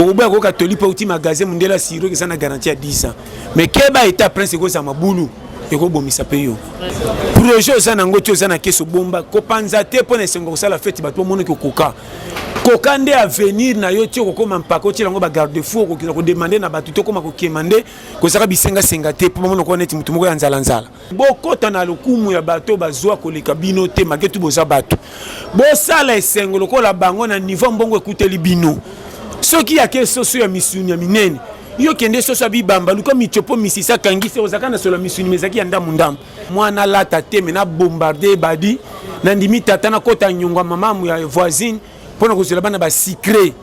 oboya ko catholique outi magasin mundela siro ki sana garantie à 10 ans mais keba état prince ko sa mabulu eko bomisa pe yo projet osana ngoti osana keso bomba ko panza te pona sengo sala fête bato mono ko koka koka nde avenir na yo ti ko koma mpako ti lango ba garde fou ko demander na bato to koma ko kemande ko saka bisenga senga te po mono ko neti mutu moko ya nzala nzala bokota na lokumu ya bato bazwa koleka bino te maketu boza bato bosala esengo lokola bango na niveau mbongo ekuteli bino soki ya kesoso ya misuni ya minene yo kende soso bibamba luko michopo misisa kangise ozaka na solo misuni mezaki ya ndamu ndamu mwana lata te mena bombarder badi na ndimi tata na kota nyongwa mamamu ya voisine pona kozela bana ba secret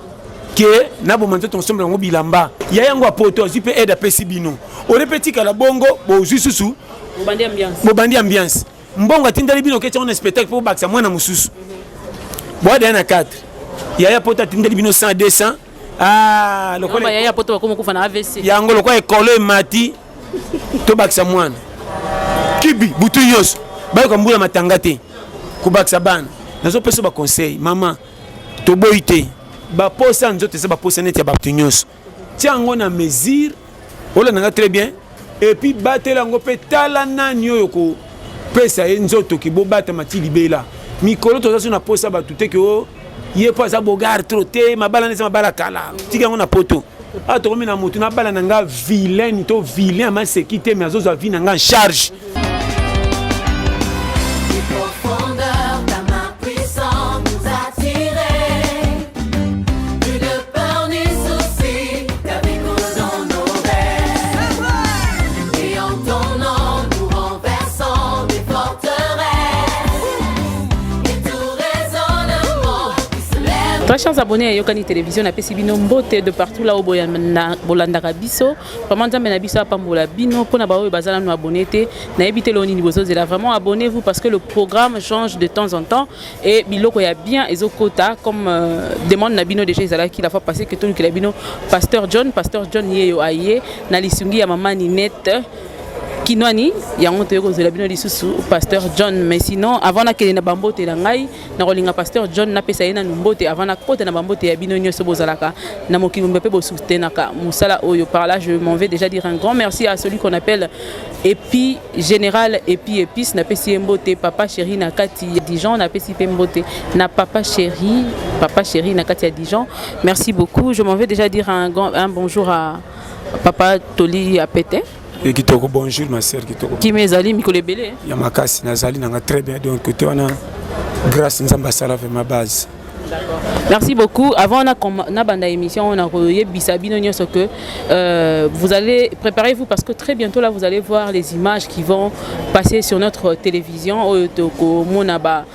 ke na bomanto ton sombre ngo bilamba ya yango apoto zipe aide pesi bino o repeti kala bongo bo zususu bobandi ambiance mbongo atindali bino ke on spectacle pour baksa mwana mususu boada na 4 ya poto atindali bino 100 200 ah lokola ya poto bakoma kufa na AVC yango lokola ekolo mati to baksa mwana kibi butu nyos bayo kambula matanga te ko baksa bana nazo peso ba conseil mama to boite ba posa nzote se ba posa net ya bato nyos tiango na mesure ola nanga très bien et puis batela ngo petala nani oyo ko pesa nzoto ki bo bata mati libela mikolo to zaso na posa ba tuté que o ye pas za bogar trop te mabala nesa mabala kala tika ngo na poto a to na mutu na bala nanga vilain to vilain ma sécurité mais azoza vi nanga en charge. Très chers abonnés à Yokani Télévision, na pesibino mbote de partout là au Bolanda Biso. Vraiment dans Menabiso à Pambola Bino pour na baoui bazala nous abonner na éviter le niveau là vraiment abonnez-vous parce que le programme change de temps en temps et biloko ya bien ezokota comme demande na bino déjà izala qui la fois passé que tout que la bino Pasteur John yeyo aye na lisungi ya mama Ninette Kinwani yango toyeko zela bino lisusu Pasteur John mais sinon avant na kele na bambote la ngai na rolinga Pasteur John na pesa yena numbote avant na kota na bambote ya bino nyoso bozalaka na mokili mbepe bo soutenaka musala oyo par là je m'en vais déjà dire un grand merci à celui qu'on appelle Epi Général Epi Épice na pesi mbote papa chéri na kati ya Dijon na pesi mbote na papa chéri na kati ya Dijon merci beaucoup je m'en vais déjà dire un bonjour à papa Toli Apete. Et qui toko bonjour ma sœur qui toko. Qui m'ezali mikolo belé. Ya makasi nazali nanga très bien donc côté wana grâce nzamba sala fait ma base. D'accord. Merci beaucoup. Avant na banda émission on a yebisa bino nyoso que vous allez préparez-vous parce que très bientôt là vous allez voir les images qui vont passer sur notre télévision au toko monaba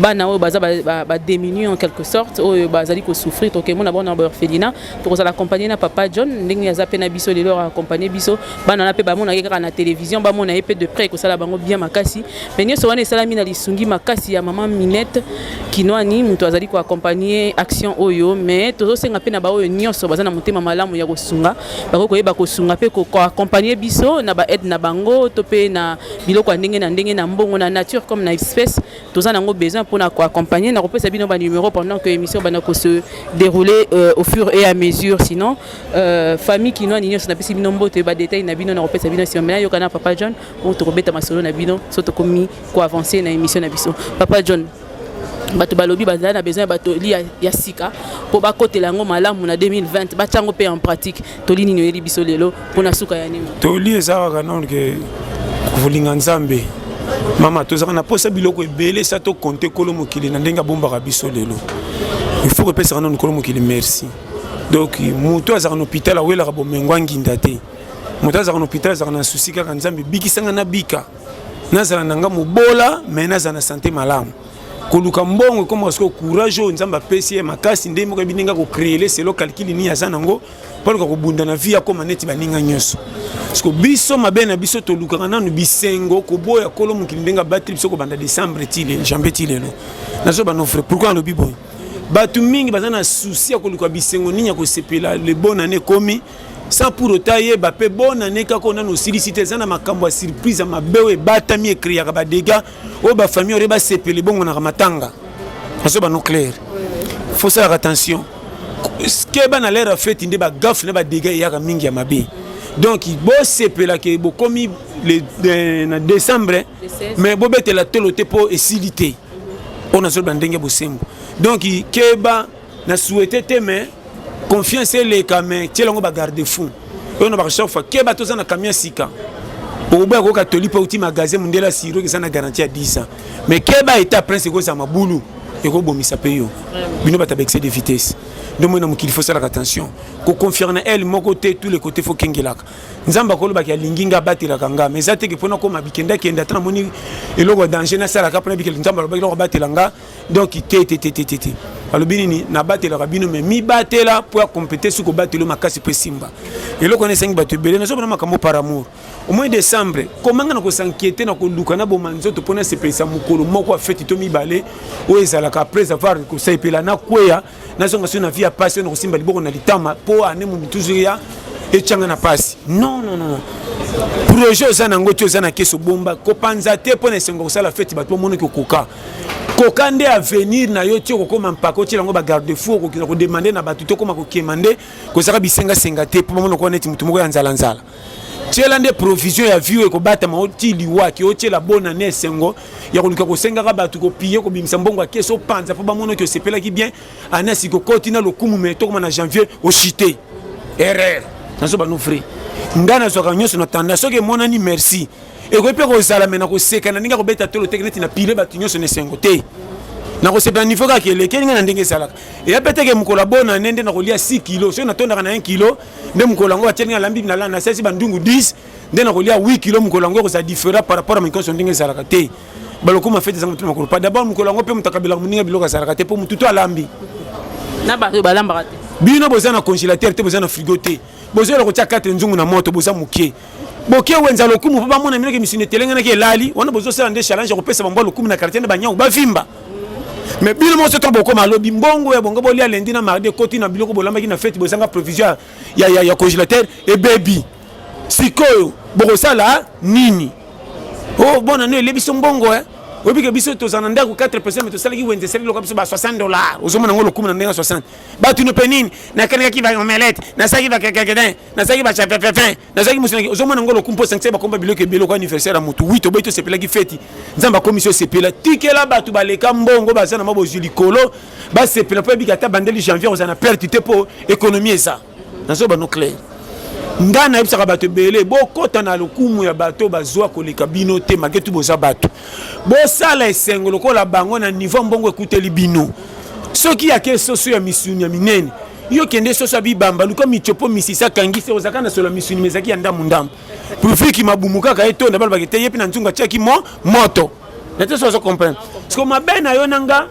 bana o baza ba diminuer en quelque sorte o bazali ko souffrir to ke mona bona ba orphelinat pour ça l'accompagner na papa John ndenge ya zapena biso le leur accompagner biso bana na pe ba mona keka na télévision ba mona epé de près ko sala bango bien makasi mais nyoso wana salami na lisungi makasi ya maman Minette Kinwani muto azali ko accompagner action oyo mais tozo senga pe na ba oyo nyoso baza na motema malamu ya kosunga bako ko yeba kosunga pe ko accompagner biso na ba aide na bango to pe na biloko ndenge na mbongo na nature comme na espèce toza nango pour nous accompagner. Nous repose bien nos numéros pendant que l'émission va se dérouler au fur et à mesure. Sinon, famille qui nous a dit que nous avons des détails, nous avons repose bien si on a un papa John, on te rebête ma solo, nous avons commis quoi avancer dans l'émission. Papa John. Bato balobi bazana besoin bato li ya sika po ba côté lango malamu na 2020 ba chango pe en pratique to li nino yeli biso lelo pona suka ya nimo to li ezaka non ke kuvulinga nzambe mama tozaka na posa biloko ebele sa to compter kolo mokili na ndenga bombaka biso lelo il faut repesa na kolo mokili merci donc muto azaka na hôpital awela ka bomengwa nginda te muto azaka na hôpital azaka na souci kaka nzambe bikisanga na bika nazala nanga mobola mais nazala na santé malamu koluka mbongo comme parce que courage nzamba pesi makasi ndemo ka bininga ko créer c'est lo calcul ni ya zanango pour ko bunda na vie comme neti baninga nyoso parce que biso mabena biso to luka nanu bisengo ko boya kolo mukili ndenga batri biso ko banda décembre tile jambe tile lo nazo ba no frère pourquoi no bibo batu mingi bazana souci ya koluka bisengo ninya ko sepela le bonne année komi sans pour autant yeba pe bonne année kako na no silicité zana makambo ya surprise ma bewe batami écrit ya ba dégâts o ba famille ore ba sepele bongo na matanga nazo ba no clair faut faire attention keba na l'air fait inde ba gaffe na ba dégâts ya mingi ya mabe. Donc bo sepela ke bo komi le décembre mais bo betela telote po esilité. On a sur bandenge bo sembo. Donc keba na souhaité te mais confiance les camen tielango ba garde fou. On a chaque fois keba to za na kamia sika. Oba ko catholique outi magasin mundela siro ki sana garantie à 10 ans. Mais keba eta prince ko za mabulu et ko bomisa peyo. Bino bata excès de vitesse. Donc moi il faut faire attention. Ko confirmer elle mon côté tous les côtés faut kengelaka. Nzamba ko lobaki linginga batira kanga mais ça te que pona ko mabikenda kenda tana moni eloko danger na sala ka pona bikela nzamba lobaki lo batela nga donc té. Alobini na batela kabino mais mi batela pour compéter sur ko batelo makasi pe simba. Eloko ne sengi batu belé na so na makambo par amour. Au mois de décembre, comment on s'inquiéter na ko lukana bo manzoto pona se pesa mukolo moko afeti to mi balé o ezala ka après avoir ko saipela na kweya na songa sona via passer na kosimba liboko na litama po ane mu toujours ya et changa na passe. Non. Projet ça na ngoti ça na keso bomba ko panza te pona sengo sala feti bato mono ko koka. Koka nde avenir na yo tio ko koma mpako ti lango ba garde fou ko demander na bato to koma ko kemande ko saka bisenga senga te po mono ko neti mutu moko ya nzala. Tiela nde provision ya vie ko bata ma oti liwa ki oti la bonne année sengo ya ko luka ko senga ka bato ko piye ko bimisa mbongo ya keso panza po ba mono ki sepela ki bien anasi ko kotina lo kumu me to koma na janvier au chité. Erreur. Naso ba no frère. Ngana so ka nyoso na tanda so ke monani merci. Et ko pe ko sala mena ko seka na ninga ko beta tolo tekneti na pile ba tinyoso ne sengo te. Na ko sepa niveau ka ke le kelinga na ndenge sala. Et ya pete ke mukola bona nende na ko lia 6 kg, so na tonda na 1 kg, nde mukola ngo atenga lambi na la na sesi bandungu 10, nde na ko lia 8 kg mukola ngo ko sa différent par rapport à mikoso ndenge sala ka te. Baloko ma fete zango tuma ko pa d'abord mukola ngo pe mutakabila muninga biloko sala ka te po mututo alambi. Na ba balamba te. Bino bozana congélateur te bozana frigo te. Bozela ko tia 4 nzungu na moto boza mukie. Boke wenza lokumu papa mona mineke misine telenga na ke lali wana bozo sala nde challenge ko pesa bambo lokumu na quartier ba nyau ba vimba. Mais bino mo soto boko malobi mbongo ya bongo bolia lendi na mardi koti na biloko bolamba ki na fête bozanga provision ya congélateur et baby. Sikoyo boko sala nini? Oh bona no lebiso mbongo obi ke biso to zananda ko 4% mais to sala ki wenze sala lokapi so ba $60. Ozomona ngolo lokumu na ndenga 60. Ba tu no penini na kanaka ki va omelette na saki va kakakeden na saki va chapefefin na saki musina ozomona ngolo kumpo 5 ba komba biloko biloko anniversaire mutu 8 obeto sepela ki feti nzamba commission sepela tikela batu baleka mbongo bazana mabo julikolo ba sepela po bikata bandeli janvier ozana perte te po économie eza nazo ba no clair ngana ebisaka bato belé bokota na lokumu ya bato bazwa koleka bino te magetu boza bato bosala esengo lokola bango na niveau mbongo ekuteli bino soki ya ke soso ya misuni ya minene yo kende soso bibamba luko michopo misisa kangise ozaka na solo misuni mezaki ya ndamu profiki mabumuka ka eto na bala bakete yepi na nzunga cheki moto na te soso comprendre parce que mabena yo nanga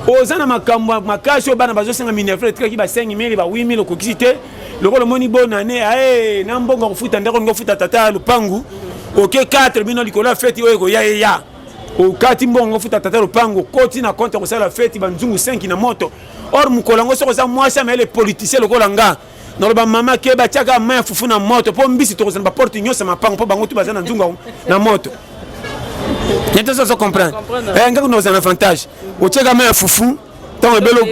ozana makambo makasi bana bazosenga minefre tika ki ba 5000 ba 8000 kokisite lokolo moni bona ne na mbongo kufuta ndako ngofuta tata lupangu OK 4 bino likola feti oyo ya o kati mbongo futa tata lupangu koti na compte ko sala feti banzungu 5 na moto or mukolango soko za mwasa mais les politiciens lokola nga naloba mama ke ba tiaka main fufu na moto po mbisi to kozana ba porte nyosa mapango po bango tu bazana nzungu na moto. Nete so comprendre ngako no za avantage o tiaka main fufu tant belo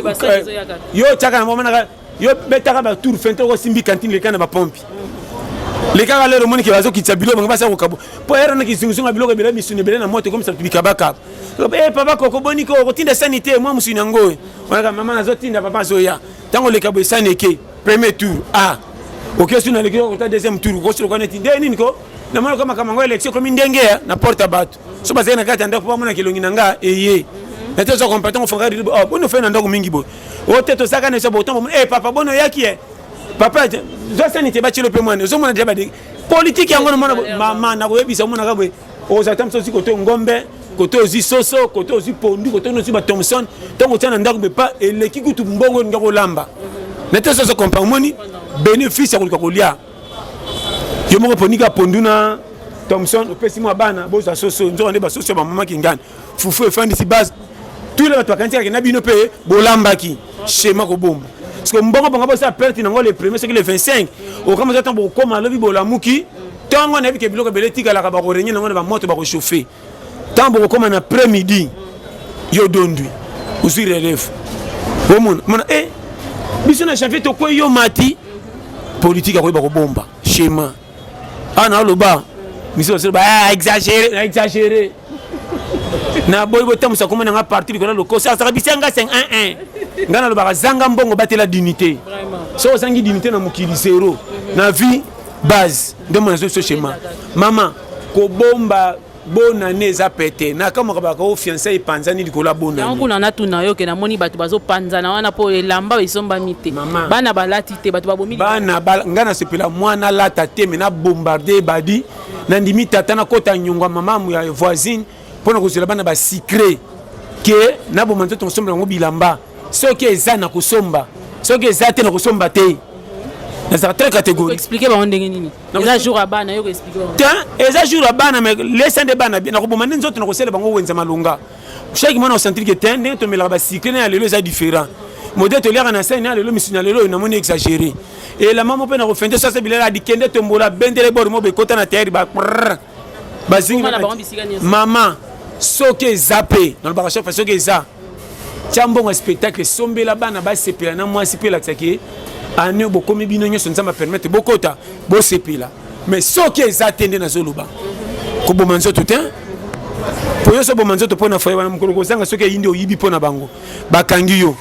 yo tiaka na mama na yo betaka ba tour fente ko simbi cantine le kana ba pompi le kaka lero moni ke bazo kitsa bilo banga basa ko kabo po era na kisungusunga bilo bela misuni bela na moto comme ça tubika baka papa koko boni ko tinda sanité moi musuni ngoe wana mama nazo tinda papa zoya tango le kabo saneke premier tour OK suna le ko ta deuxième tour ko silo ko neti nini ko na mwana kama kama ngo election ko mindenge na porte bato so bazena kata ndako pa mona kilongi nanga eye na tezo compétent fonga bono fe na ndako mingi bo o teto saka na so botombo papa bono yaki papa zo sanité ba chilo pe mwana zo mona diaba de politique yango mama na koyebisa mona kabwe o za tamso si koto ngombe koto ozi soso koto ozi pondu koto no si ba Thomson tango tana ndako be pa eleki kutu mbongo ngako lamba na tezo so comprendre moni bénéfice ya kolia yo moko ponika ponduna Thomson opesi mwa bana boza soso nzo nde ba soso ba mama kingana fufu efandi si base tous les bato kantika ke na bino pe bolambaki schéma ko bomba parce que mbongo bongo bosa perte nango le premier c'est que le 25 au comme ça tambo koma lobi bolamuki tango na bi ke biloko beletika la ka ba ko renye nango ba moto ba ko chauffer tambo koma na après-midi yo dondui usi relève bon mon biso na janvier tokwe yo mati politique akoyeba kobomba schéma ana loba miso ba exagéré na boy botamusa komona nga parti likola loko ça sera bisanga 5-1-1 ngana loba zanga mbongo batela dignité so zangi dignité na mukili zéro na vie base de mon so schéma maman kobomba bonne année za pété na kama ka ko fiancé ipanzani likola bonne année kuna na tuna yo ke na moni batu bazo panzana wana po elamba isomba mite bana balati te batu babomi bana ngana sepela mwana lata te mena bombarder badi na ndimi tata na kota nyongwa mama ya voisine pona kozela bana ba secret ke na bo manzo to somba ngo bilamba soki eza na kusomba soki eza te na kusomba te na za très catégorie expliquer ba ndenge nini eza jour abana yo ko expliquer ta eza jour abana mais laisse de bana na ko bomana nzoto na kosela bango wenza malunga chaque mwana au centre que tende to mela ba secret na lelo eza différent modèle to lera na scène na lelo misina lelo na moni exagéré et la maman pe na ko fende ça c'est bilala di kende tombola bendele bor mo be kota na terre ba bazingi maman soki zappé dans le bar chef soki za tiambongo spectacle sombela bana ba sepela na moi sepela tsaki ane bokomi bino nyonso nzamba permettre bokota bo sepela mais soki za tende na zoluba ko bomanzo tout hein po yo so bomanzo to pona foye wana mukolo kozanga soki yindi oyibi pona bango bakangi yo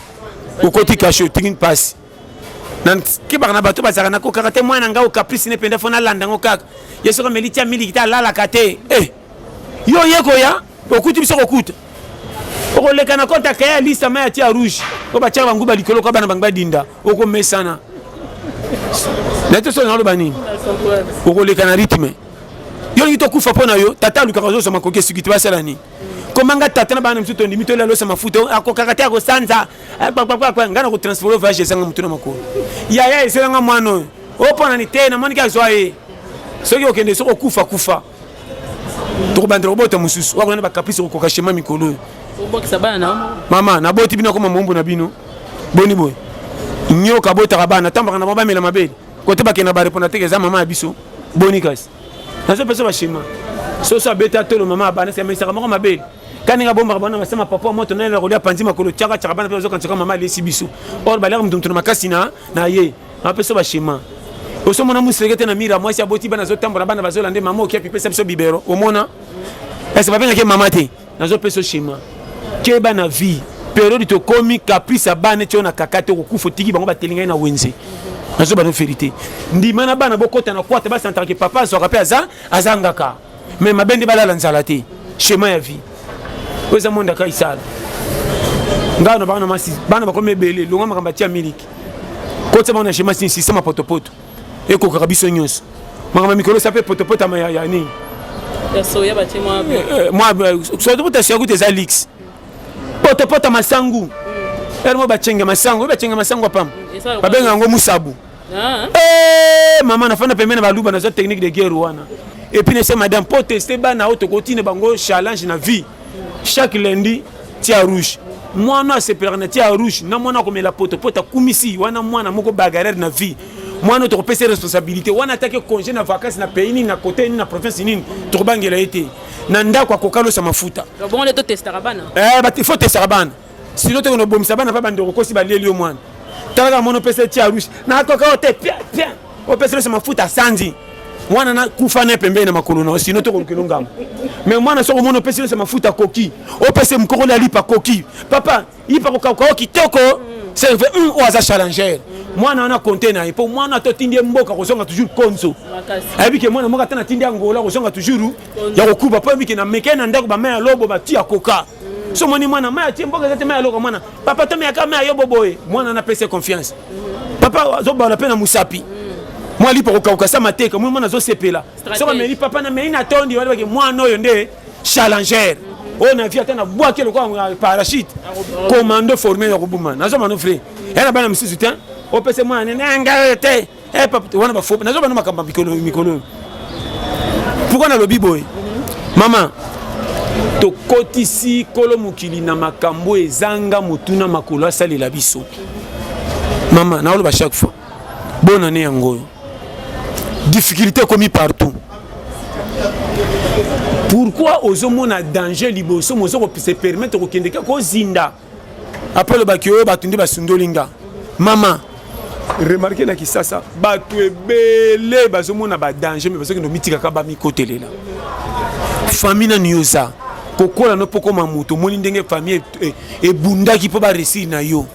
okoti kasho tingin pass nan ke bana bato bazaka na ko karate mwana nga o caprice ne penda fona landa ngo kaka yeso ko melitia miliki lala kate yo yeko ya okuti biso kokuta okoleka na konta kaya lista ma ya tia rouge ko ba tia bangu ba likolo ko bana bangba dinda oko mesana neto so na lo bani okoleka na rythme yo ngito kufa pona yo tata lukaka zo sama koke sikiti basala ni komanga tata na bana msuto ndimi to lelo sama futo akokakate ako sanza ngana ko transférer voyage sanga mutuna makolo ya eselanga mwana opona ni te na monika zoaye soki okende soko kufa to bandro bota mususu wakona ba caprice ko kashema mikolo obokisa bana na mama na boti bino ko mambo na bino boni boy nyoka bota bana tambaka na baba mela mabeli kote bakena ba répondre te mama biso boni kasi nazo pesa ba shema so beta tolo mama bana c'est mesaka moko mabeli kaninga bomba bana masema papa moto na le rolia panzi makolo chaka bana pezo kantsaka mama lesi biso or balera mtumtu makasi na ye na pesa ba shema oso mona musregete na mira moi si aboti bana zo tambola bana bazola nde mama okia pipesa biso bibero omona ese babenga ke mama te nazo peso shema ke bana vie période to komi caprice bana tio na kakate ko kufu tiki bango batelinga na wenze nazo bana vérité ndima na bana bokota na kwate ba santaka ke papa zo rappel azangaka mais mabende balala nzala te shema ya vie oza monda ka isala ngano bana masi bana bakomi belé longa makamba tia miliki kotsa bana shema sin système potopoto eko karabiso nyonso makamba mikolo sape potopoto ya nini soya bati moi so to ta kuta za leaks potopoto masangu ermo bachenga masangu pam babenga ngo musabu mama nafana pembena baluba na zo technique de guerre wana et puis c'est madame pour tester bana auto continue bango challenge na vie chaque lundi tia rouge moi na se perna tia rouge na mona comme la potopoto kumisi wana mwana moko bagarre na vie moi notre pèse responsabilité wana attaque congé na vacances na pays ni na côté ni na province ni to bangela été na ndako akokalo sa mafuta bon le to testera bana il faut tester bana sinon to no bomisa bana pa bando ko si ba leli o mwana tala mono pèse tia rouge na koka ote pia o pèse sa mafuta sanzi mwana na kufa na pembe na makolo na sinon to ko ngam mais mwana so mono pèse sa mafuta koki o pèse mkoko la lipa koki papa ipa ko ka kitoko serve o aza challenger mwana wana container et pour mwana to tindie mboka kozonga toujours konso abi ke mwana moka tana tindie ngola kozonga toujours ya kokuba po abi ke na mekena ndako ba maya lobo ba tia koka so moni mwana maya tie mboka zate maya lobo mwana papa to maya kama yo boboye mwana na pese confiance papa zo ba la pena musapi mwa lipo ko kauka sa mateka mwana zo sepela so ba meli papa na meina tondi wale ke mwana oyo nde challenger on a vu atana bois ke le quoi parachute commando formé ya kubuma nazo manufre era bana msisi tin o pese mwana nanga te papa wana ba fo nazo bana makamba mikolo pourquoi na lobi boy mama to kotisi kolo mukili na makambo ezanga mutuna makolo asali la biso mama na oloba chaque fois bonne année yango difficulté commis partout. Pourquoi aux hommes a danger liboso mozo se permettre au kendeka ko zinda après le bakio batundi basundolinga mama remarqué na Kisasa bato ebele bazomona ba danger mais parce que no mitika ka ba mikotelela famille na nyoza kokola no poko mamuto moni ndenge famille ebundaki po ba réussir na yo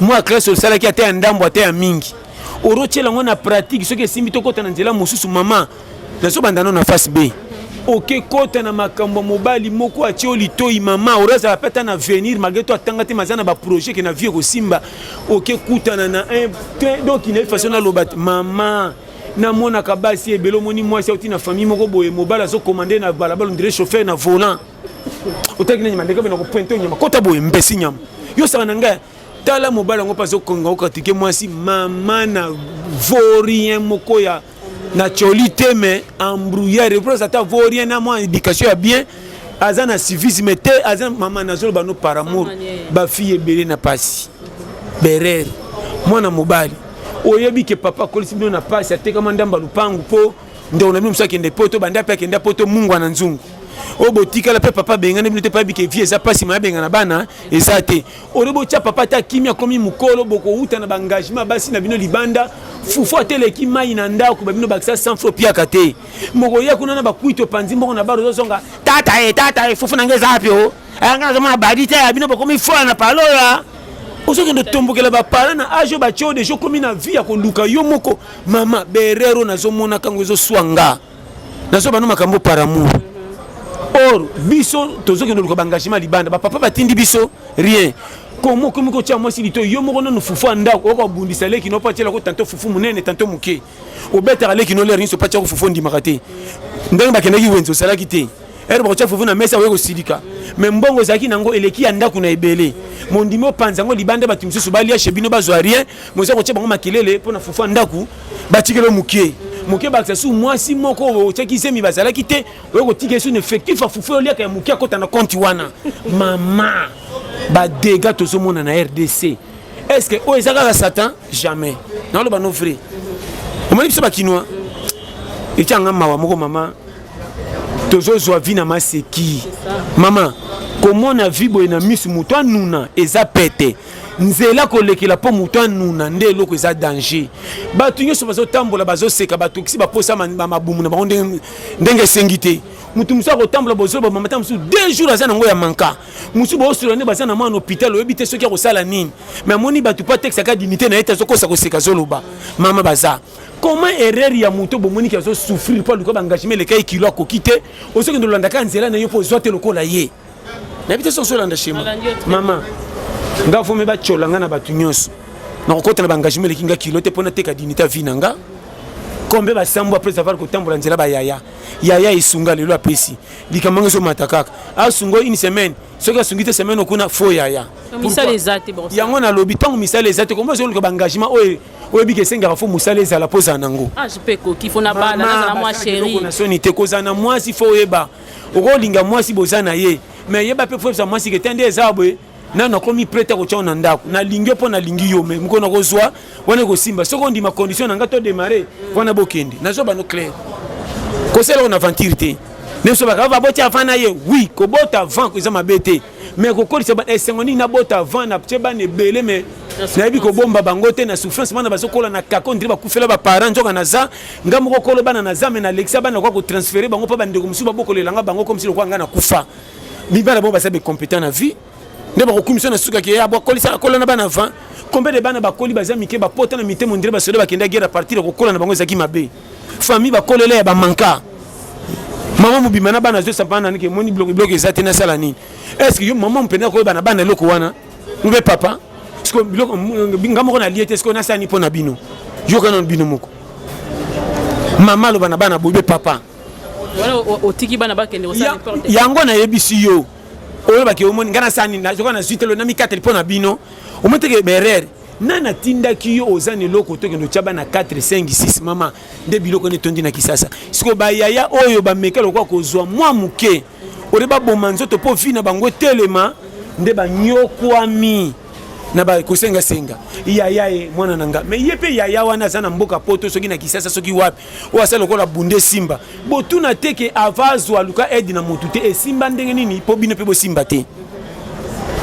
moi classe au sala ki ate ndambo ate mingi orochela ngona pratique soki esimbi tokota na nzela mosusu mama nazo bandano na face B oke kota na makambo mobali moko atio litoi mama oraza apeta na venir malgré toi tanga te mazana ba projet que na vie ko simba oke kutana na un donc il est façon na lobat mama na mona kabasi ebelo moni moi c'est outi na famille moko boye mobali azo commander na balabala ndire chauffeur na volant otaki na nyama ndeka na ko pointer nyama kota boye mbesi nyama yo sa nanga tala mobali ngo pazo konga okatike moi si mama na vorien moko ya na cholité mais embrouillard pour ça ta vaut rien à moi éducation bien azana civisme te azana maman nazolo bano par amour ba fille belé na pasi berer mwana mobali oyebi ke papa kolisi bino na pasi ateka mandamba lupangu po ndo na bino msaki ndé poto banda pe kenda poto mungu na nzungu obotika la pe papa bengana bino te pa bike vie eza pasi ma bengana bana ezate orebo tia papa ta kimia komi mukolo boko uta na engagement basi na bino libanda fufu atele ki mai na ndako ba bino bakisa 100 francs pia kate moko ya kuna na bakuito panzi mboko na baro zonga tata fufu na ngeza api o anga zama badita ya bino boko mi fwa na paloya osoki ndo tombokela ba para na ajo ba chode jo komi na vie ya koluka yo moko mama berero nazo mona kango zo swanga nazo bano makambo par amour. Or, biso, tozoki no luka engagement libanda, ba papa batindi biso rien. Comment ko tia moi si lito yo moko no fufu ndako ko bundisa leki no patela ko tanto fufu munene tanto muke. O betara leki no ler ni so patela ko fufu ndi makate. Ndenge bakendeki wenzo salaki te. Ba tia fufu na mesa we ko silika. Mais mbongo zaki nango eleki ya ndako na ebele. Mondimo panza ngo libanda batumsu so balia chebino bazwa rien. Moza ko tia bango makelele pona fufu ndako batikelo muke. Moké baksa sou moi si moko teki semi bazala kité we tiki sou effectif a fufu olia ka moké akota na compte wana mama ba dégâts tozo mona na RDC est-ce que o ezaka la Satan jamais na lo ba no vrai o mali biso ba kinwa e tianga mawa moko mama tozo zwa vi na maseki mama comment na vibo na misu muto anuna eza pete nzela kolekela po muto anuna nde eloko eza danger bato nyonso bazotambola bazoseka bato kisi baposa mabumu na bango ndenge esengi te mutu mosu akotambola bozolo bamata mosusu 2 jours aza nango ya manka mosusu boosula nde baza na mwana hôpital oyebi te soki akosala nini me amoni bato po atekisaka dignité na ye te azokosa koseka zoloba mama baza comment erreur ya muto bomoni ki azosouffrir po aluka baengagement elekai kilo akoki te osoki ndo olandaka nzela na yo po ozwa te lokola ye nayebi te soki ozolanda shema mama nga fome ba cholanga na batu nyonso na kokota na engagement lekinga kilo te pona teka dignité vie nanga kombe ba sambo après avoir kotambola nzela ba yaya isunga lelo apesi likamanga so matakaka asungo une semaine soki asungite semaine okuna fo yaya misala ezate bon yango na lobi tango misala ezate kombo zo ko engagement oyo bike senga fo musala ezala poza nango je peux ko ki fona bana na moi chérie na sonité kozana moi si fo yeba okolinga moi si bozana ye mais yeba pe fo moi si ketende ezabwe na nakomi prêt ko tchona ndako na lingi po na lingi yo me mko na kozwa wana ko simba soko ndi ma condition nga to démarrer wana bokende nazo ba no clair ko sela on aventure te ne so ba va boti afana ye oui ko bota avant ko za mabete mais ko kolisa ba esengoni na bota avant na pcheba ne belé mais na bi ko bomba bango te na souffrance bana bazokola na kako ndiri ba kufela ba parents nzoka na za ngamo ko kolo bana na za me na lexa bana ko transférer bango pa bande ko musuba bokolelanga bango comme si lo kwa ngana kufa bibala bo ba sabe compétent na vie ndeba ko commission na suka ke ya bo kolisa kola na bana avant combien de bana ba koli baza mike ba pota na mite mondire ba solo ba kenda guerre à partir ko kola na bango zaki mabe famille ba kolele ya ba manka maman mobima na bana zo sapana ni ke moni bloc ezate na sala nini est-ce que yo maman mpenda ko bana bana loko wana mbe papa est-ce que bloc ngamo ko na liete est-ce que na sani pona bino yo kana bino moko maman lo bana bana bobe papa wala otiki bana ba kende osala porte yango na yebisi yo oyo baki omoni ngana sani na joko na suite lo na mi 4 pona bino o moteke berere nana tinda ki yo ozane loko to kendo chaba na 4 5 6 mama de biloko ne tondi na kisasa siko ba yaya oyo ba mekelo kwa kozwa mwa muke oreba bomanzo po fina bango telema nde ba nyokwami na ba kosenga senga yaya e mwana nanga me yepe yaya wana sana mboka poto soki na kisasa soki wapi o asala lokola bunde simba botuna teke avazwa luka edi na motu te e simba ndenge nini po bino pe bo simba te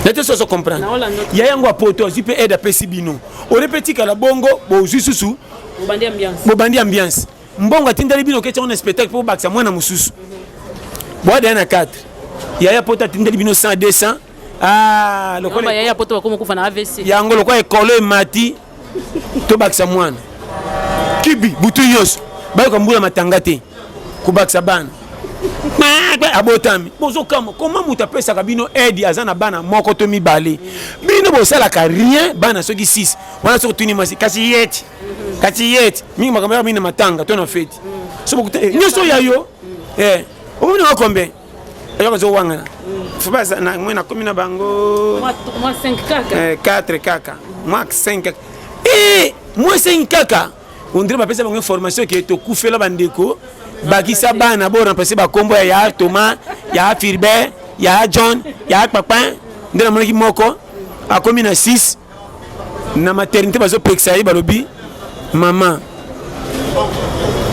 na te so comprendre ya yango apoto azi pe aide apesi bino orepeti kala bongo bozwi susu bobandi ambiance mbongo atindali bino keti on spectacle po bakisa mwana mususu boada na 4 yaya poto atindali bino 100 200 lokola yaya poto bakoma kufa na AVC yango lokola ekolo emati to bakisa mwana kibi butu nyonso bayoka mbula matanga te kubakisa bana abotami bozokama koma mutu apesaka bino aide aza na bana moko to mibale bino bosalaka rien bana soki 6 wana soki tuni masi kasi yeti mingi makambo yaka bino matanga to na feti so bokute nyonso ya yo omoni wa combien ayoka zo wangana fubasa na mwe na komi na bango moi 5 kaka 4 kaka moi 5 kaka moi 5 kaka on dirait bapesa bango information ke to kufela bandeko bakisa bana bo remplacer ba kombo ya Thomas ya Philbert ya John ya Papa ndena monaki moko akomi na 6 na maternité bazo peksa yi balobi mama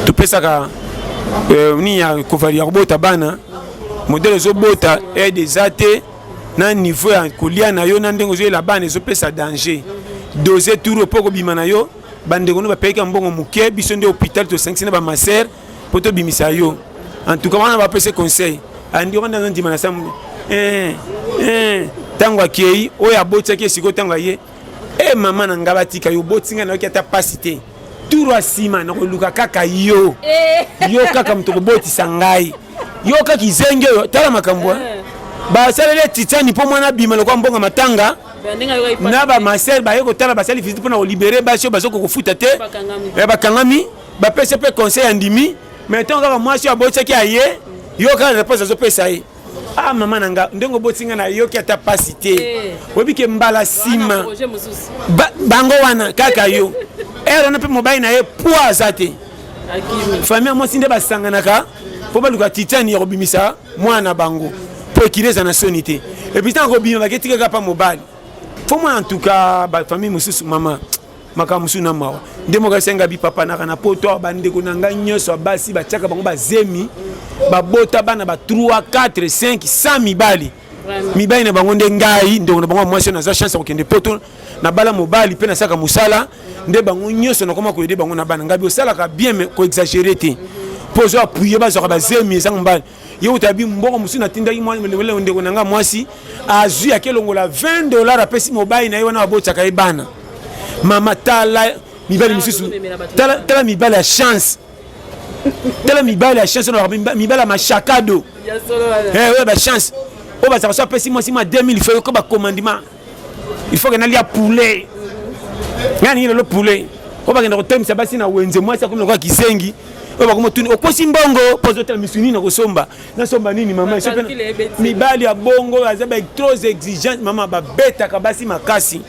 to pesaka ni ya kovali ya bota bana modèle zo bota et des athées na niveau ya kolia na yo na ndengo zo la bana zo pesa danger doser tour poko bima na yo bandeko no ba peka mbongo muke biso nde hôpital to 5 na ba maser poto bimisa yo en tout cas on va passer conseil andi on dans ndima na sam tango akei oya botsa ke siko tango ye mama na ngabatika yo botinga na yo ta pasité turo asima na ko luka kaka yo kaka mtoko botisa ngai yo kaka izenge yo tala makambo ba salele titani po mwana bima lokwa mbonga matanga na ba maser ba yeko tala ba sali visite pona o libérer ba sio bazoko kofuta te bakangami ba pese pe conseil andimi mais tant que moi je suis à botter qui aille yo quand réponse zo pesa yi mama nanga ndengo botinga na yo ki ata pasité obi ke mbala sima bango wana kaka yo na pe mobile na ye poisate famille moi sinde basanganaka po baluka titani ya bimisa mwana bango po kileza na sonité et puis tant ko bino baketika ka pa mobile faut moi en tout cas ba famille mususu mama makamusu na mawa ndemo ka senga bi papa na kana poto bandeko na nga nyoso basi batiaka bango bazemi babota bana ba 3 4 5 100 mibali na bango ndengai ndeko na bango mwasi na za chance ko kende poto na bala mobali pe na saka musala nde bango nyoso na koma ko aider bango na bana ngabi osala ka bien mais ko exagérer te pozo appuyer ba zo ka bazemi za mbali yo tabi mbongo musu na tindaki mwa ndeko na nga mwasi azu akelongola $20 apesi mobali na yo na babota ka ibana mama tala mibali misusu tala mibali ya chance tala mibali ya chance mibali ya machakado ouais ba chance o ba ça pesi moi si moi 2000 il faut ko ba commandement il faut que na lia poulet ngani le poulet ko ba ngenda ko temisa basi na wenze moi ça comme kwa kisengi o ba ko motuni o posi mbongo pozo tala misuni na ko somba na somba nini mama so mibali ya bongo azaba trop exigeant mama ba beta ka basi makasi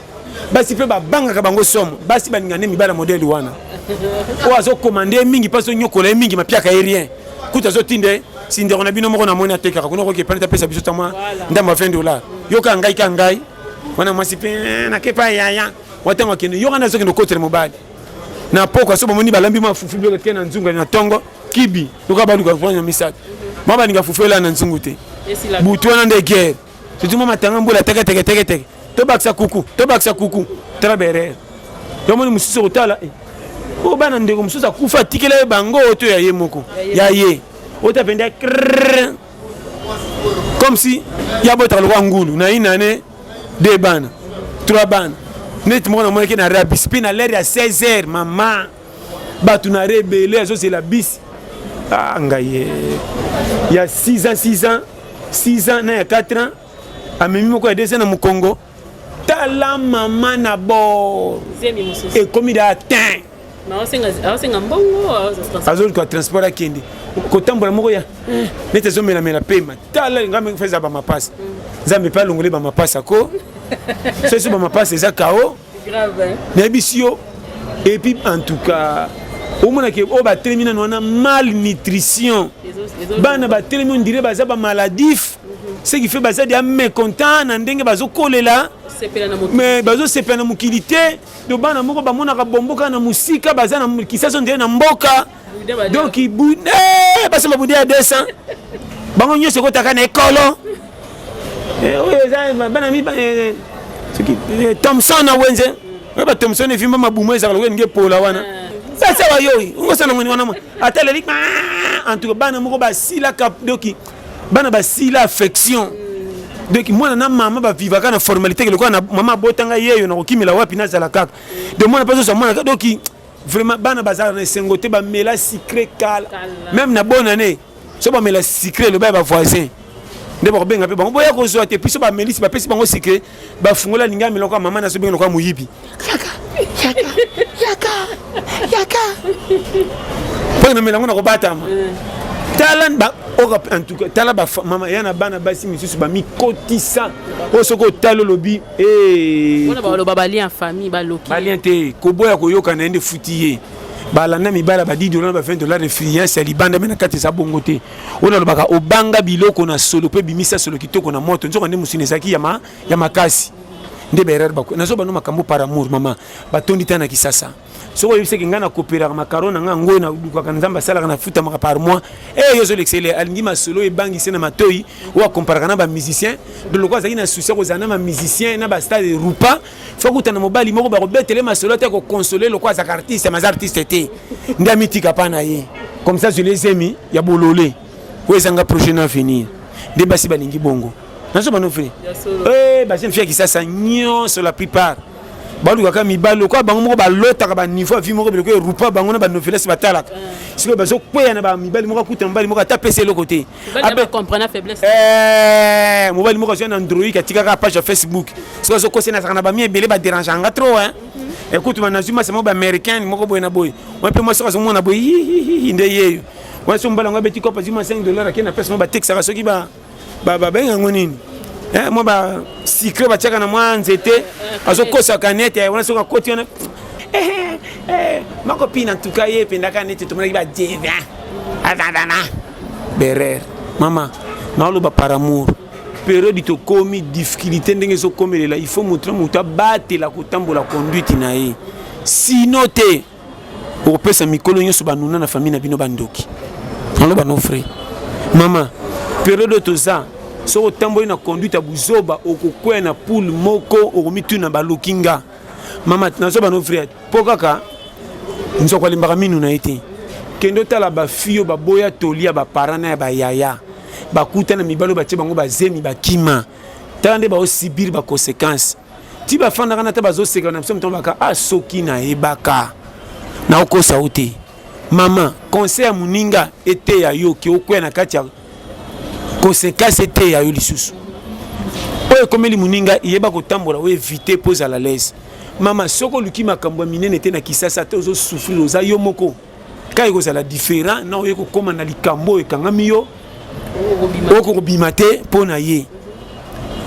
basi pe babanga ka bango somo basi baningane mibala modèle wana o azo commander mingi paso nyokola mingi mapiaka aérien kuta zo tinde sinde on a bino moko na mona tekaka kuno ko ke panta pesa biso tama ndamba $20 yoka ngai wana mwasi pe na kepa yaya watango kende yoka na zo kende kotere mobali na poko so bomoni balambi mafufu byo ke na nzunga na tongo kibi yoka baluka kufanya misaka mama ninga fufela na nzungu te butu wana nde guerre c'est mama tanga mbula teke to baksa kuku tala bere to moni mususu otala o bana ndeko mususu akufa tikela bango to ya ye moko ya ye ota penda comme si ya bota lo ngulu na inane de bana 3 bana net mo na mo ke na rabi spina l'air ya 16h mama batu na rebele azo c'est la bis ngaye ya 6 ans na ya 4 ans amemi moko ya 2 ans na Mukongo tala mama na bo et comme il a atteint azoli kwa transport akende kotambola moko ya nete zomelamela pema tala ngame feza ba mapasa nzambe pa longole ba mapasa ko so ba mapasa eza kao na bisio et puis en tout cas au moins que o ba terminer na malnutrition bana ba terminer on dirait baza ba maladif ce qui fait baza dia mécontent na ndenge bazo kolela mais bazo sepena mukilité do bana moko ba mona ka bomboka na musika baza na kisaso ndenge na mboka donc ibune basa mabudi ya 200 bango nyoso ko taka na ekolo bana mi Thompson na wenze ba Thompson e vimba mabumo ezaka lokwe nge pola wana sasa wa yoyi ngosala ngoni wana atele lik en tout cas bana moko ba sila cap doki bana ba sila affection donc mwana na mama ba vivaka na formalité lokwa na mama botanga yeyo na kokimela wapi na zala kaka de mwana paso sa mwana doki vraiment bana bazala na sengote ba mela secret kala même na bonne année so ba mela secret le ba voisin de ba benga pe bango boya ko zo te piso ba melisi ba pesi bango secret ba fungola ninga miloko mama na so benga lokwa muyibi yaka pona melango na ko batama talan ba en tout cas tala ba mama yana bana basi misusu ba mikotisa o soko talo lobi ona ba lo baba lien famille ba loki ba lien te ko boya ko yoka na ende futiye ba la na mibala ba $10 ba $20 de influence ya libanda mena kati sa bongote ona lo baka obanga biloko na solo pe bimisa solo kitoko na moto nzoko nde musine saki ya makasi nde berer ba nazo ba no makambo par amour mama ba tondi tana kisasa soko yebise ke ngana kopera macaroni nga ngo na duka nzamba sala na futa maka par mois yozo l'excellent alingi masolo e bangi sena matoi ou comparer na ba musicien de lokwa zaki na souci ko zana ma musicien na ba stade de rupa fokuta na mobali moko ba ko betele masolo te ko consoler lokwa za artiste ma artiste te nda mitika pa na ye comme ça je les amis ya bololé ko ezanga projet na venir de basi balingi bongo nazo ba no frère basi mfia kisasa nyo sur la plupart baluka ka mibalo kwa bango moko ba lota ka ba niveau vi moko biloko rupa bango na ba novelas batalaka siko bazo kweya na ba mibali moko kuta mobali moko ta pese le côté abe comprendre faiblesse mobali moko sur Android ka tika ka page Facebook siko zo kose na saka na ba mi ebele ba déranger nga trop écoute manazuma c'est mo ba américain moko boy na boy on peut moi siko mo na boy inde yeyo wa so mbala ngabeti ko pa zuma $5 akena pese mo ba texte ka soki ba benga ngonini moi ba secret ba tchaka na mwa nzete azo kosa kanete wana soka koti wana ma copine en tout cas ye penda kanete to mona ba jeva adana berer mama na lo ba par amour période to komi difficulté ndenge zo komelela il faut montrer muta battre la kotambola conduite na ye sinon te pour pesa mikolo nyoso banuna na famille na bino bandoki na ba no frère mama période to za so otamboyi na conduite buzoba okokwe na poule moko okomitu na balukinga mama nazoba no frère po kaka nzoko limbaka minu na ete kendo tala ba fio ba boya tolia ba parana ya ba yaya ba kuta na mibalo ba tie bango ba zemi ba kima tande ba osibir ba conséquences ti ba fanda kana ta bazo seka na pso mtomba ka asoki na ebaka na okosa ote mama conseil ya muninga ete ya yo ki okwe na kati ya conséquence te ya yo lisusu oyo komeli muninga yeba kotambola o éviter pose à la l'aise mama soko luki makambo minene te na kisasa te ozo souffrir oza yo moko kai ko la différent na oyo ko koma na likambo ekangami yo oko kobima te pona ye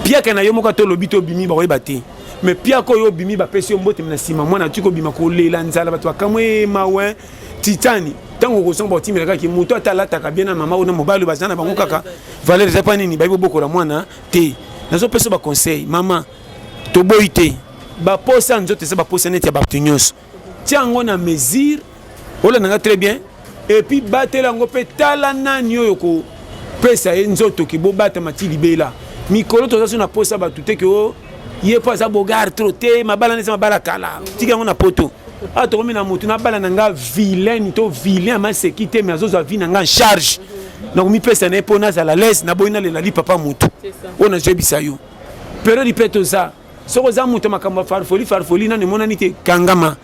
pia kana yo moko to lobito bimi ba oyeba te mais pia ko yo bimi ba pesi yo mbote na sima mwana tuko bima ko lela nzala bato akamwe mawe titani tango ko sombo timela kaki muto atalata ka bien na mama ona mobali bazana bango kaka valeur za panini ba boko la mwana te nazo peso ba conseil mama to boite ba posa nzote se ba posa net ya ba tunyos tiango na mesure ola nanga très bien et puis batela ngo petala nani oyo ko pesa nzoto ki bo bata mati libela mikolo to za na posa ba tuté que o ye pas za bogar trop te mabala nesa mabala kala tika ngo na poto a to na mutu na bala nanga vilain to vilain ma sécurité mais azo za vi nanga en charge donc mi pesa na pona za la laisse na boina le lali papa mutu ona jebisa yo pero ripeto za soko za mutu makamba farfoli na ne mona nite kangama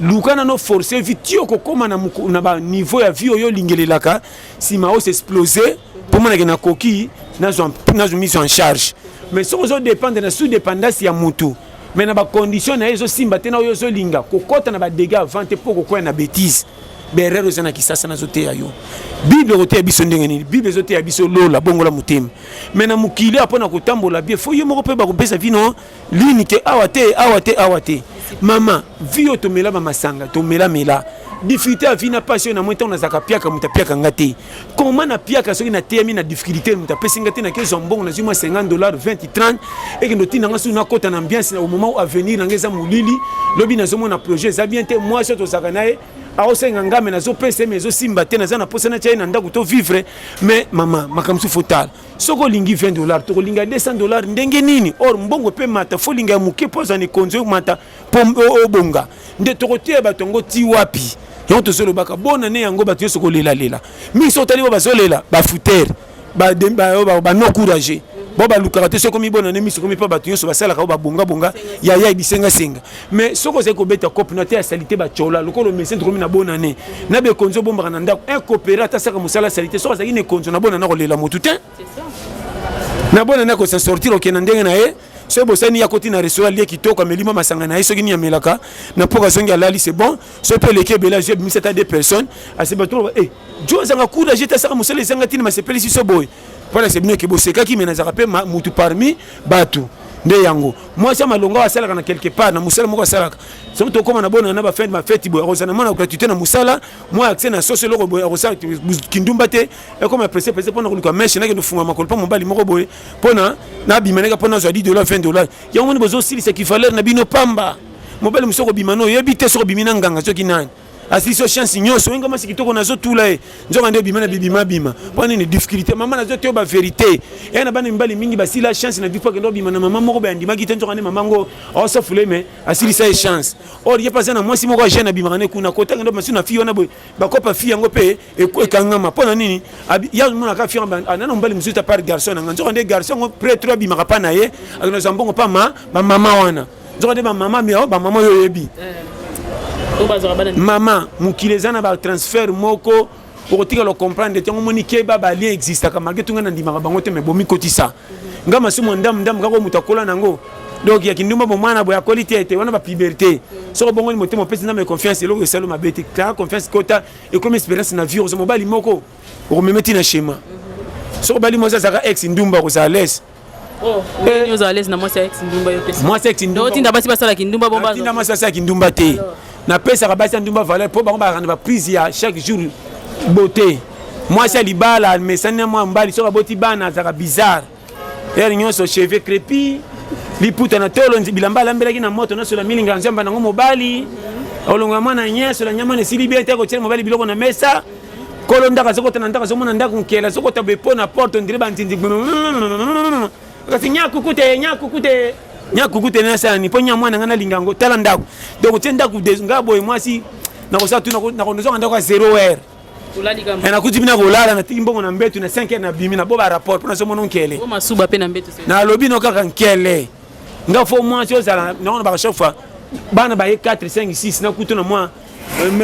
lukana no forcer vitio ko koma na ba niveau ya vie yo lingelelaka si ma os exploser pour mona na koki na zo mise en charge mais soko zo dépendre na sous dépendance ya mutu mais na ba condition na ezo simba te na yo zo linga kokota na ba dégâts vente pour ko na bêtise berero zana kisasa na zote ya yo bible rote ya biso ndenge nini bible zote ya biso lola bongola mutema mais na mukili apona kotambola bien fo yo moko pe ba ko pesa vino lini ke awate mama vio to mela ba masanga to mela difficulté à vie na passion na moto na zaka piaka mutapiaka ngati comment na piaka soki na temi na difficulté mutapesi ngati na kezo mbongo na zuma $50 20 30 et que noti na ngasu na kota na ambiance au moment où à venir na ngeza mulili lobi na zomo na projet za bien te moi surtout zaka nae aosenga ngame na zo pese mezo simba te na za na posa na chai na ndako to vivre mais mama makamsu fotal soko lingi $20 to linga $200 ndenge nini or mbongo pe mata fo linga muke poza ni konzo mata pom obonga nde tokotie batongo ti wapi yon to solo baka bona ne yango bato soko lela lela mi so tali ba zolela ba futer ba no courage bo ba lukara te soko mi bona ne mi soko mi pa bato so basala ka ba bonga bonga ya bisenga senga mais soko se ko beta cop na te ya salité ba chola lokolo mesen to mi na bona ne na be konzo bomba na ndako un coopérateur saka musala salité so bazaki ne konzo na bona na ko lela motu te c'est ça na bona na ko s'en sortir au kenandenge na e so bosani ya koti na restaurant lié kitoko melima masanga na yeso kini ya melaka na poka zongi alali c'est bon so pe leke bela je mis à 2 personnes à se battre eh jo zanga kuda jeta saka musala zanga tina masepeli si so boy voilà c'est bien que boseka ki mena zaka pe mutu parmi batu nde yango moi ça malonga wasala kana quelque part na musala moko salaka so to koma na bona na ba fête ma fête boy rozana mona gratuité na musala moi accès na soso loko boy rozana kindumba te e comme pressé pona ko mesh na ke no funga makolo pa mobali moko boy pona na bimaneka pona zo $10 $20 yango ni bozo sili c'est qu'il fallait na bino pamba mobali musoko bimano yebite so bimina nganga so kinani asiso chance nyoso ngoma sikitoko nazo tula e nzoka ndio bimana bima pona ni difficulté mama nazo te ba vérité et na bana mbali mingi basi la chance na bifa kendo bimana mama moko ba ndima kite nzoka ne mama ngo osa fule me asili sa chance or ye passer na mwasi moko jeune bimana kuna kota kendo masu na fille ona boy ba kopa fille ngo pe e kangama pona nini ya mona ka fille na mbali musuta par garçon na nzoka ndio garçon ngo prêtre bimaka pa na ye akona zambongo pa ma mama wana nzoka ndio ba mama mi ba mama yo yebi mama mukileza na ba transfert moko pour tika lo comprendre te ngomoni keba ba lien existe ka malgré tunga na ndima bango te me bomi kotisa ngama sumo ndam kako mutakola nango donc ya kindumba bo mwana bo ya qualité te wana ba puberté so bongo ni motemo pesi na me confiance lo selo mabete ka confiance kota et comme expérience na vie ozo mobali moko o memeti na schéma so bali moza zaka ex ndumba ko sa laisse oh ni oza laisse na moi c'est ex ndumba yo pesi moi c'est ex ndumba tinda basi basala kindumba bomba tinda moi ça kindumba te na pesa kabasa ndumba valeur po ba rendre ba prise ya chaque jour beauté moi c'est libala mesana moi mbali so boti bana zaka bizarre er nyonso cheveux crépis liputa na tolo bilamba lambelaki na moto na so la milinga nzamba na mobali olonga mwana nyeso la nyama ne silibia te ko tshela mobali biloko na mesa kolo ndaka soko tana ndaka so mona ndaka nkela soko tabe po na porte ndire bantinzi kasi nyakukute na sana ni ponya mwana ngana lingango tala ndako donc tenda ku ngabo e mwasi na kosa tu na kondozo ndako a 0h ulali kama na kutibina kolala na timbongo na mbetu na 5h na bimi na boba rapport pona so mono nkele o masuba pe na mbetu na lobi no kaka nkele ngafo mwasi ozala na ba chaque fois bana ba 4 5 6 na kutu na moi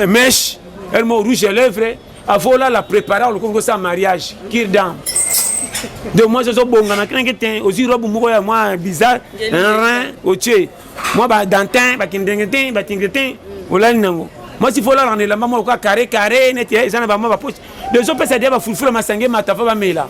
mèche elle mo rouge à lèvres avola la préparer le congo sa mariage kirdam de moi je suis bon na kringete ozi robe moko ya moi bizarre rien oche moi ba dantin ba kindengete ba tingete olani nango moi si faut la rendre la maman ko carré neti ça na ba moi ba poche les autres ça dia ba fulfula masange matafa ba mela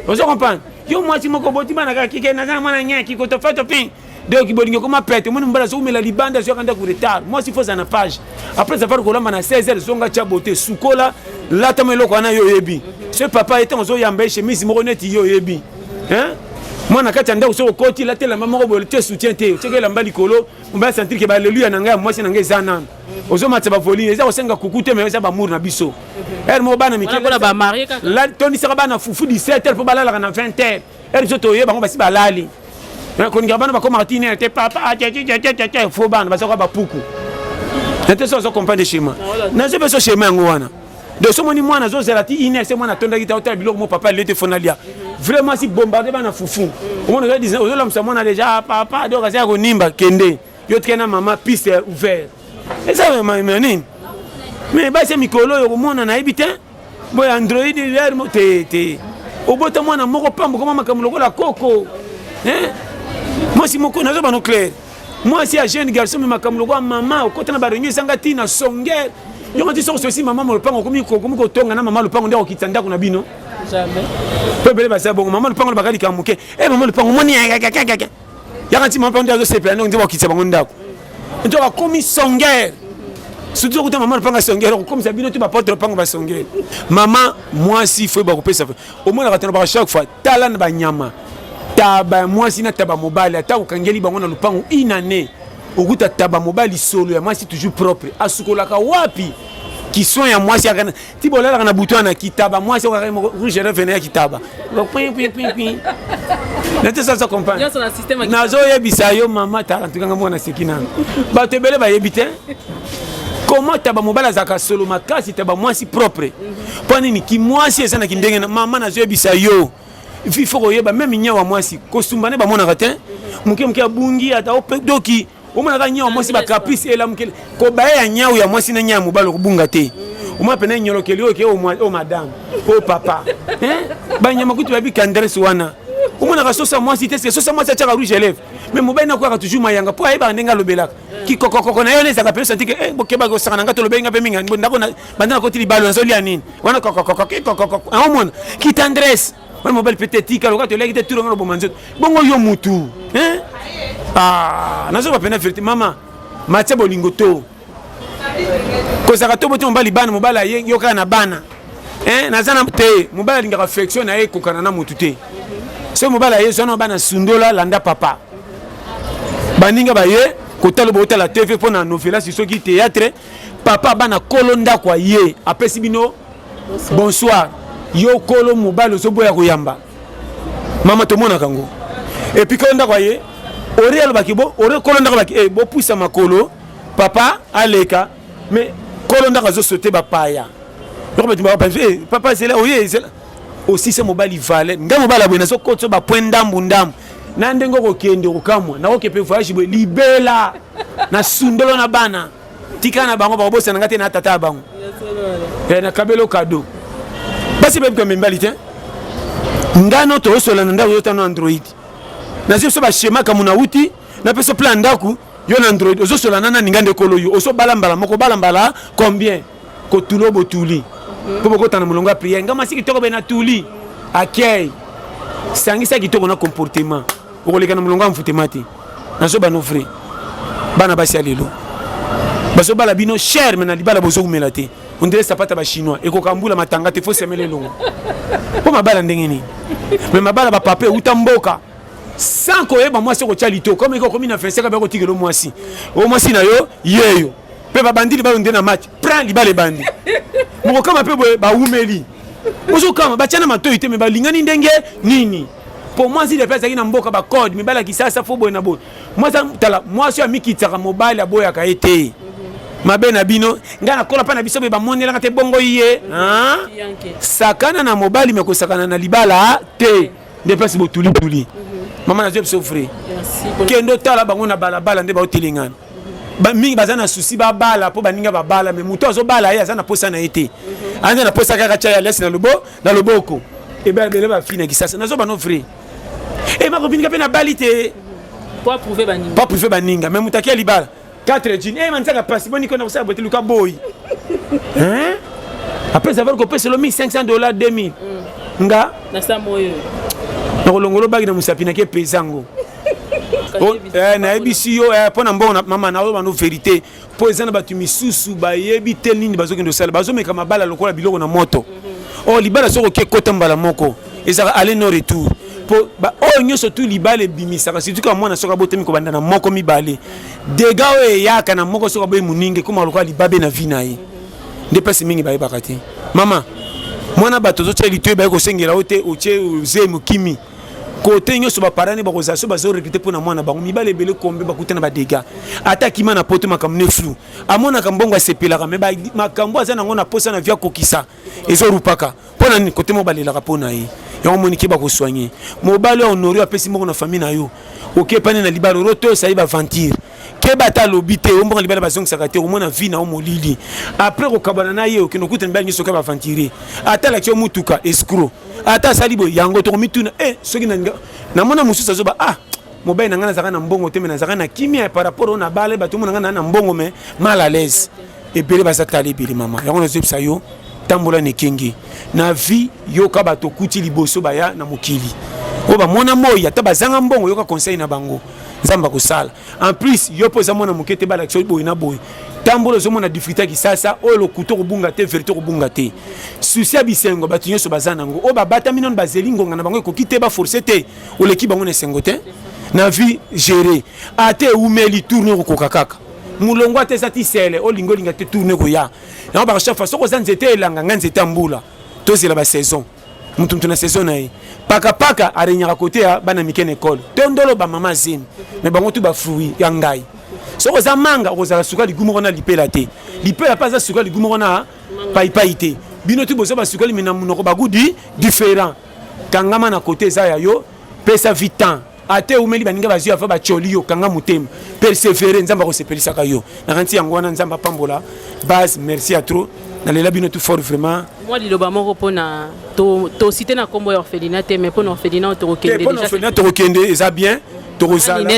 vous comprenez yo moi si moko boti bana ka kike na mwana nya ki ko to fa to pin donc bolingo comme pète mon mbala so mela libanda so kanda ku retard moi si faut ça na page après ça faire ko lamba na 16h zonga cha beauté sukola la tamelo ko na yo yebi ce papa était en zo yamba chemise moko neti yo yebi hein moi na kati ndako so koti la tela mama ko te soutien te teke la mbali kolo on va sentir que ba alléluia na ngai moi c'est na ngai zana ozo matsa ba voline eza osenga kukute mais eza ba mour na biso er mo bana mikela ba marié kaka la toni sera bana fufu 17h pour balala na 20h er so to yeba ngo basi balali ko ngi bana ba ko martine te papa tete fo bana ba so ba puku nete so comprendre schéma na se beso schéma ngo wana de ce moni mwana zo zelati ine se mwana tonda kita hotel biloko mo papa lete fonalia vraiment si bombarder bana fufu au monde va dire ozo la mwana déjà papa donc ça ko nimba kende yo tkena mama piste ouvert et ça mais ba c'est mikolo yo mona na ibite boy android ver mo te obota mwana moko pambo kama makamuloko la koko hein moi si moko na zo bano clair moi si a jeune garçon mais makamuloko mama okota na ba réunion sangati na songer yo ngati so aussi maman mo lupango komi ko tonga na maman lupango ndako kitanda kuna bino jamais pebele ba sa bongo maman lupango bakali kamuke maman lupango moni ya ngati maman ndako se plano ndiko kitsa bango ndako ndo ba komi songer surtout que maman panga songera comme ça bino tu ba porte panga ba songera maman moi si faut ba couper ça au moins la tena chaque fois talana ba nyama taba moi si na taba mobile ata ukangeli bango na lupango inane okuta taba mobile solo ya moi si toujours propre asukolaka wapi qui sont ya moi si akana ti bolela kana bouton na kitaba moi si okaka rouge et venir kitaba pin nete ça comprendre yo son système nazo yebisa yo mama ta tukanga mwana sekina ba tebele ba yebite comment taba mobile azaka solo makasi taba moi si propre poni ni ki moi si esa na kindenge na mama nazo yebisa yo il faut koyeba même nyawa moi si kosumbane ba mona ratin muke abungi ata doki Oma na nyawa mwasi ba caprice ela mukele ko baya nyawa ya mwasi na nyawa mobalo kubunga te oma pena nyolokeli oke o madame o papa ba nyama kutu babi kandres wana oma na sosa mwasi te sosa mwasi acha rouge élève mais mobali na kwa toujours mayanga po ayeba ndenga lobelaka ki kokoko na yo neza ka pensa tike bokeba ko saka ngata lobenga pe minga ndako na bandana ko tili balo nzoli anini wana kokoko amona ki tendresse wana mobali peut-être ka lokato leki te tulo ngalo bomanzo bongo yo mutu nazo ba pena vérité mama matia bolingo to ko saka to boto mobali bana mobala yo kana na bana nazana te mobala linga affection na ye kokana na mutu te so mobala ye so na bana sundola landa papa baninga ba ye kotalo bota la TV pona novela si so ki théâtre papa bana kolonda kwa ye apesi bino bonsoir yo kolo mobala so boya koyamba mama to mona kango et puis kolonda kwa ye Oriel bakibo ore kolonda baki bo puisa makolo papa aleka mais kolonda kazo sauter ba paya papa c'est là oye aussi c'est mobali vale nga mobala bwena so kotso ba point ndambu na ndengo ko kende ko kamwa na okepe voyage bo libela na sundolo na bana tikana bango ba bosa ngate na tata bango na kabelo kado basi bebe ko membalite ngano to sola na ndawo yota no Android na so ba schéma kamuna uti na peso plan ndaku yo na Android ozo sola nana ningande kolo yo oso balambala moko balambala combien ko tulo botuli po boko tana mulonga prière ngama siki toko bena tuli akei sangisa kitoko na comportement okoleka na mulonga mfutemati na so bano frère bana basi alelo baso bala bino cher mena libala bozo kumelate on dirait sapata ba chinois e ko kambula matanga te faut semele longo po mabala ndenge ni mais mabala ba pape utamboka sans koyeba mwasi ko chalito comme iko komi na fenseka ba ko tigelo mwasi o mwasi na yo yeyo pe ba bandili ba ndena match prend libale bandi moko kama pe ba umeli ozo kama ba chana mato ite me ba lingani ndenge nini pour moi si les pesa ina mboka ba code me bala kisasa fo boy na boy moi ça tala mwasi ya mikitaka mobile ya boy aka ete mabe na bino ngana kola pa na biso be ba monela ngate bongo iye sakana na mobile me ko sakana na libala te de place bo tuli maman na je souffrir kendo tala bango na balabala nde ba otilingana ba mingi bazana souci ba bala po baninga ba bala mais muto zo bala ya zana posa na été anga na posa kaka cha ya lesi na loboko e ba bele ba fina kisasa nazo ba no frère e ma copine ka pe na balite pour prouver baninga mais mutakia libala 4 jeans e manzaka passe boni ko na sa bote luka boy après savoir que pèse le $1500 $2000 nga na sa moyo na kolongolo bagi na musapina ke pesango na ebisi yo pona mbona mama na yo bano vérité po ezana batu misusu ba yebi tel nini bazokendo sala bazomeka mabala lokola biloko na moto libala soko ke kota mbala moko ezaka aller no retour po ba nyoso tu libala bimisaka surtout ka mwana soka botemi ko banda na moko mibale dega o yaka na moko soka boy muninge kuma lokola libabe na vina yi nde pesi mingi ba yebaka te mama mwana bato zo tsheli to ba ko sengela ote oche ze mukimi côté nyoso ba parani ba kozaso ba zo recruter pour na mwana bango mibale bele kombe ba kutana ba dega ata kima na poto makamne flou amona kambongo asepela ka me ba makambo azana ngona posa na via kokisa ezo rupaka pona ni côté mobale la kapona yi yo moni ke ba ko soigner mobale honori apesi moko na famille na yo oke pane na libalo roto sa iba ventir ke bata lobité o mbo libala bazong sakate o mona vie na o molili après ko kabana na ye o ke no kutana ba nyoso ka ba ventir ata la kyo mutuka escroc ata salibo yango to mituna soki na mona mususa zo ba mobile na ngana zaka na mbongo te na zaka na kimia par rapport na bale ba to mona ngana na mbongo me mal à l'aise et bele ba sakali bele mama yango na zepsa yo tambola ne kengi na vie yo ka ba to kuti liboso ba ya na mokili o ba mona moya ta bazanga mbongo yo ka conseil na bango nzamba ko sala en plus yo poza mona mokete ba l'action boy na boy tambola ozomona difficulté ki sasa oyo lokuto kobunga te vérité kobunga te susi ya bisengo bato nyonso baza nango oyo babatami nano bazeli ngonga na bango ekoki te baforce te oleki bango na esengo te na vie géré ate eumeli tourne okokoka kaka mulongo ate eza ti sele olingi olinga te tourne koya yango baka chaque fois soko oza nzete elanga nga nzete ya mbula tozela basaison mutu na saison na ye pakapaka arenyaka kote ya bana mike na ekole tondolo bamama zemi me bango tu bafruit ya ngai soko oza manga okozala suka ligumu moko na lipela te lipela mpe aza suka ligumu moko na paipai te bino tu boza basuka limi na monoko bagudi différent kangama na kote eza ya yo pesa vitan ate umeli baninga bazwi afa bacholi yo kanga motema persévérer nzambe akosepelisaka yo nakanti yango wana nzambe apambola base merci à trop nalela bino tout fort vraiment moi liloba moko mpona tosite na nkombo ya orphelinat te mais mpona orphelinat tokokende déjà orphelinat tokokende eza bien tokozala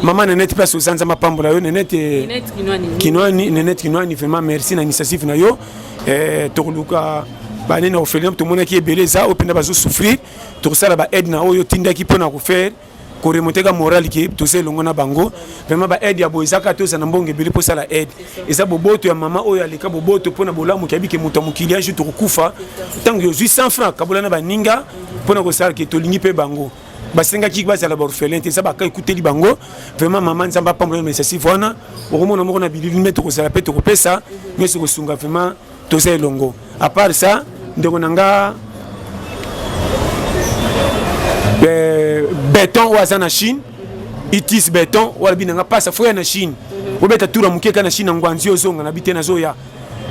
mama nenete mpe asoza nzambe apambola yo nenete kinwani vraiment merci na initiative na yo tokoluka banene orphelinat tomonaki ebele eza oyo mpenza bazosouffrir tokosala baaide na oyo tindaki mpona kofaire koremonte ka morale ke toza elongo na bango vraiment baaide ya boye ezaka toza na mbongo ebele mposala aide eza boboto ya mama oyo aleka boboto mpona bolamu ke abike moto ya mokili ajour tokokufa ntango yozwi 100 francs kabola na baninga mpona kosala ke tolingi mpe bango basengaki bazala baorphelin te eza baka ekuteli bango vraiment mama nzambe apambola na mesasive wana okomona moko na bilili mpe tokozala mpe tokopesa nyonso kosunga vraiment toza elongo à part ça ndeko na nga béton oyo aza na Chine itis béton oyo alobi nanga pasa foya na Chine obeta tura mokeka na Chine na ngwanzi ozonga na bite nazoya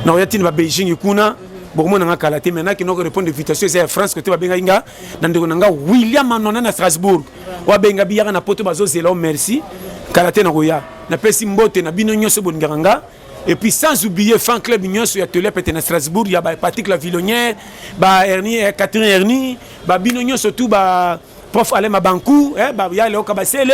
na oya tini ba Beijing kuna bokomona nga kala te maintenant ki noko répondre invitation eza ya France kote babenga nga na ndeko na nga William Anona na Strasbourg oyo abenga biyaka na poto bazozela o merci kala te na koya na pesi mbote na bino nyonso bolingaka nga. Et puis sans oublier fan club union sur atelier peut-être à Strasbourg, il y a Patrick la Villonnière, Ernie Catherine Ernie, bino union surtout prof Alain Mabankou, il y a Léo Kabasele,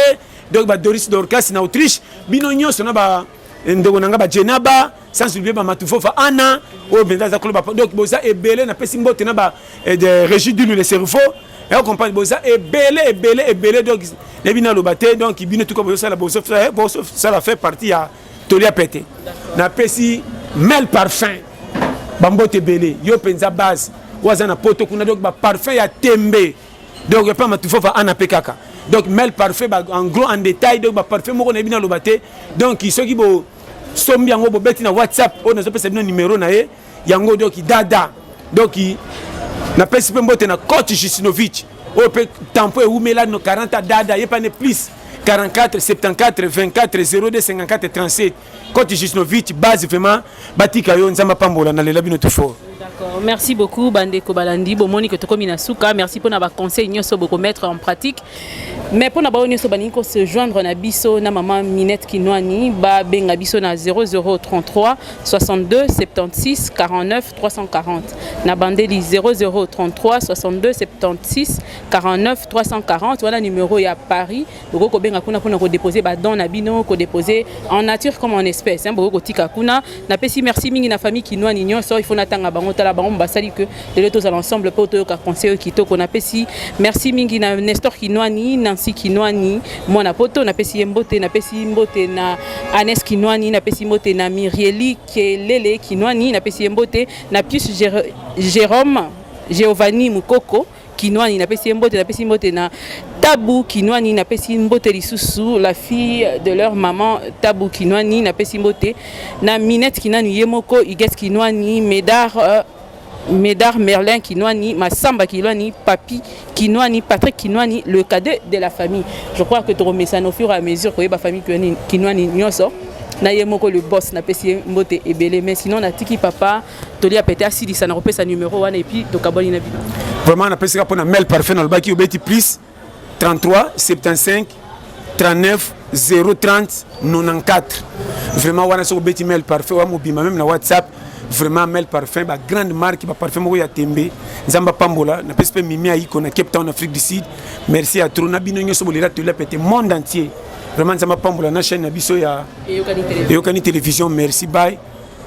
donc Doris Dorcas en Autriche, bino union sur na ndonanga Jenaba, sans oublier Matufofa Anna, au Bendaza club donc boza et belé na pesimbo tena de Régis du le cerveau. Et on comprend boza et belé donc les bina lobaté donc bino tout comme ça la bozo ça la fait partie à Tolia pété. Na pesi mel parfum. Bambote belé. Yo penza base. Wazana poto kuna donc ba parfum ya tembe. Donc y a pas matufofa ana pekaka. Donc mel parfum en gros en détail donc ba parfum moko na bina lobate. Donc ceux qui bo sombi yango bo beti na WhatsApp on a pesa bino numéro na ye yango donc dada. Donc na pesi pe mbote na coach Jusinovic. O pe tampo e umela no 40 dada y pas ne plus. 44 74 24 02 54 37 Côte Jusnovic base vraiment batika yo nzamba pambola na lela bino tout fort. D'accord, merci beaucoup Bandeko Balandi bomoni que tokomi na suka, merci pour na ba conseil nyonso boko mettre en pratique. Mais pour na ba nyonso baniko se joindre na biso na maman Minette Kinwani ba benga biso na 0033 62 76 49 340 na bandeli 0033 62 76 49 340 voilà numéro ya Paris boko ko benga kuna ko déposer ba don na bino ko déposer en nature comme en espèce hein boko tika kuna na pesi merci mingi na famille Kinwani nyonso il faut natanga bango tala bango basali que les deux à l'ensemble pour to ka conseil qui to ko na pesi merci mingi na Nestor Kinwani Nancy Kinwani mona poto na pesi mbote na Anes Kinwani na pesi mbote na Mirieli Kelele Kinwani na pesi mbote na Pius Jérôme Giovanni Mukoko Kinwani na pesi mbote na Tabou Kinwani na pesi mbote lisusu la fille de leur maman Tabou Kinwani na pesi mbote na Minette Kinwani Yemoko Iges Kinwani Médard Merlin Kinwani Massamba Kinwani Papi Kinwani Patrick Kinwani le cadet de la famille. Je crois que tu remets ça au fur et à mesure que la famille Kinwani nyonso na yemoko le boss na pesi mbote ebele mais sinon na tiki papa tolia pété asili ça na repesa numéro wana et puis to kaboli na bino. Vraiment na pesi ka pona mail parfait na lobaki obeti plus 33 75 39 030 94. Vraiment wana so obeti mail parfait wa mobima même na WhatsApp. Vraiment mail parfum ba grande marque ba parfum moko ya tembe nzamba pambola na pespe mimi aiko na Cape Town Afrique du Sud merci à trop na bino nyoso bolira to la pété monde entier vraiment nzamba pambola na chaîne na biso ya Yokani télévision merci bye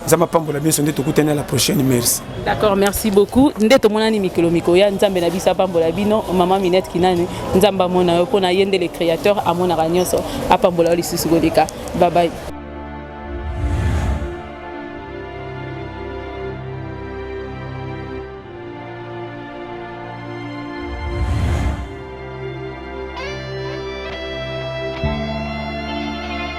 nzamba pambola bien sonde to kutena la prochaine merci. D'accord, merci beaucoup ndeto monani mikolo mikoya nzambe na bisa pambola bino maman Minette Kinani nzamba mona yo pona yende les créateurs amona ranyoso apambola lisusu goleka bye bye.